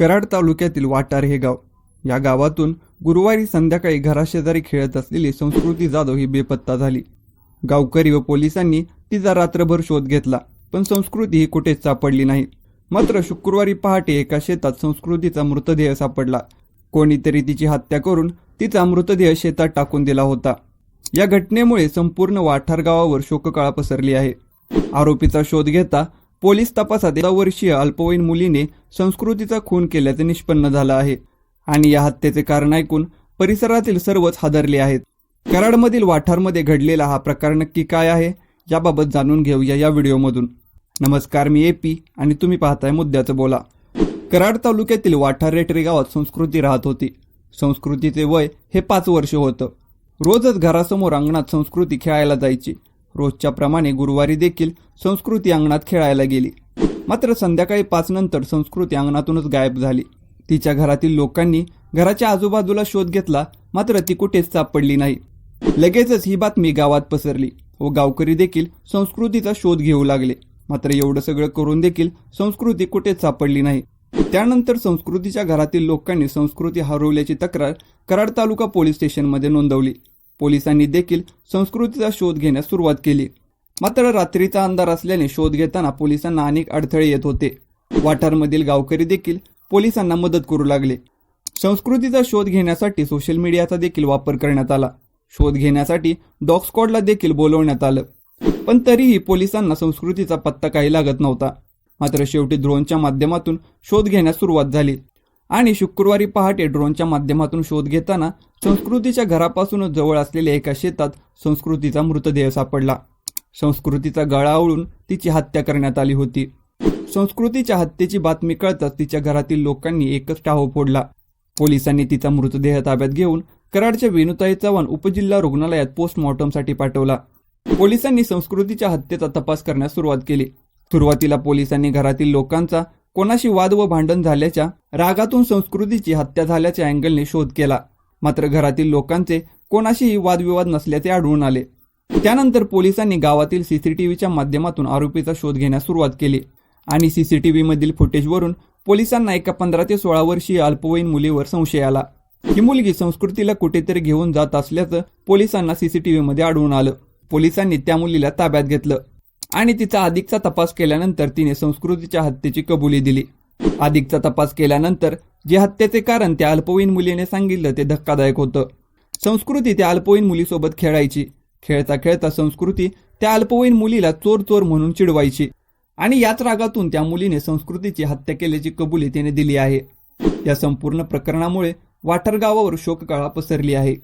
कराड तालुक्यातील वाटार हे गाव. या गावातून गुरुवारी संध्याकाळी घराशेजारी खेळत असलेली संस्कृती जाधव ही बेपत्ता झाली. गावकरी व पोलिसांनी तिचा रात्रभर शोध घेतला, पण संस्कृती ही कुठेच सापडली नाही. मात्र शुक्रवारी पहाटे एका शेतात संस्कृतीचा मृतदेह सापडला. कोणीतरी तिची हत्या करून तिचा मृतदेह शेतात टाकून दिला होता. या घटनेमुळे संपूर्ण वाठार गावावर शोककळा पसरली आहे. आरोपीचा शोध घेता पोलीस तपासात 11 वर्षीय अल्पवयीन मुलीने संस्कृतीचा खून केल्याचे निष्पन्न झालं आहे आणि या हत्येचे कारण ऐकून परिसरातील सर्वच हादरले आहेत. कराडमधील वाठारमध्ये घडलेला हा प्रकार नक्की काय आहे याबाबत जाणून घेऊया या व्हिडिओमधून. नमस्कार, मी एपी आणि तुम्ही पाहताय मुद्द्याचं बोला. कराड तालुक्यातील वाठार रेटरे गावात संस्कृती राहत होती. संस्कृतीचे वय हे 5 वर्ष होतं. रोजच घरासमोर अंगणात संस्कृती खेळायला जायची. रोजच्या प्रमाणे गुरुवारी देखील संस्कृती अंगणात खेळायला गेली. मात्र संध्याकाळी 5 नंतर संस्कृती अंगणातूनच गायब झाली. तिच्या घरातील लोकांनी घराच्या आजूबाजूला शोध घेतला, मात्र ती कुठेच सापडली नाही. लगेचच ही बातमी गावात पसरली व गावकरी देखील संस्कृतीचा शोध घेऊ लागले. मात्र एवढं सगळं करून देखील संस्कृती कुठेच सापडली नाही. त्यानंतर संस्कृतीच्या घरातील लोकांनी संस्कृती हरवल्याची तक्रार कराड तालुका पोलीस स्टेशनमध्ये नोंदवली. पोलिसांनी देखील संस्कृतीचा शोध घेण्यास सुरुवात केली. मात्र रात्रीचा अंधार असल्याने शोध घेताना पोलिसांना अनेक अडथळे येत होते. वाठारमधील गावकरी देखील पोलिसांना मदत करू लागले. संस्कृतीचा शोध घेण्यासाठी सोशल मीडियाचा देखील वापर करण्यात आला. शोध घेण्यासाठी डॉग स्क्वॉडला देखील बोलवण्यात आलं, पण तरीही पोलिसांना संस्कृतीचा पत्ता काही लागत नव्हता. मात्र शेवटी ड्रोनच्या माध्यमातून शोध घेण्यास सुरुवात झाली आणि शुक्रवारी पहाटे ड्रोनच्या माध्यमातून शोध घेताना संस्कृतीच्या घरापासूनच जवळ असलेल्या एका शेतात संस्कृतीचा मृतदेह सापडला. संस्कृतीचा गळा आवळून तिची हत्या करण्यात आली होती. संस्कृतीच्या हत्येची बातमी कळताच तिच्या घरातील लोकांनी एकच टाहो फोडला. पोलिसांनी तिचा मृतदेह ताब्यात घेऊन कराडच्या वेणुताई चव्हाण उपजिल्हा रुग्णालयात पोस्टमॉर्टमसाठी पाठवला. पोलिसांनी संस्कृतीच्या हत्येचा तपास करण्यास सुरुवात केली. सुरुवातीला पोलिसांनी घरातील लोकांचा कोणाशी वाद व भांडण झाल्याच्या रागातून संस्कृतीची हत्या झाल्याच्या अँगलने शोध केला. मात्र घरातील लोकांचे कोणाशीही वादविवाद नसल्याचे आढळून आले. त्यानंतर पोलिसांनी गावातील सीसीटीव्हीच्या माध्यमातून आरोपीचा शोध घेण्यास सुरुवात केली आणि सीसीटीव्ही मधील फुटेजवरून पोलिसांना एका 15 ते 16 वर्षीय अल्पवयीन मुलीवर संशय आला. ही मुलगी संस्कृतीला कुठेतरी घेऊन जात असल्याचं पोलिसांना सीसीटीव्ही मध्ये आढळून आलं. पोलिसांनी त्या मुलीला ताब्यात घेतलं आणि तिचा अधिकचा तपास केल्यानंतर तिने संस्कृतीच्या हत्येची कबुली दिली. अधिकचा तपास केल्यानंतर जे हत्येचे कारण त्या अल्पवयीन मुलीने सांगितलं ते धक्कादायक होतं. संस्कृती त्या अल्पवयीन मुलीसोबत खेळायची. खेळता खेळता संस्कृती त्या अल्पवयीन मुलीला चोर चोर म्हणून चिडवायची आणि याच रागातून त्या मुलीने संस्कृतीची हत्या केल्याची कबुली तिने दिली आहे. या संपूर्ण प्रकरणामुळे वाठार गावावर शोककळा पसरली आहे.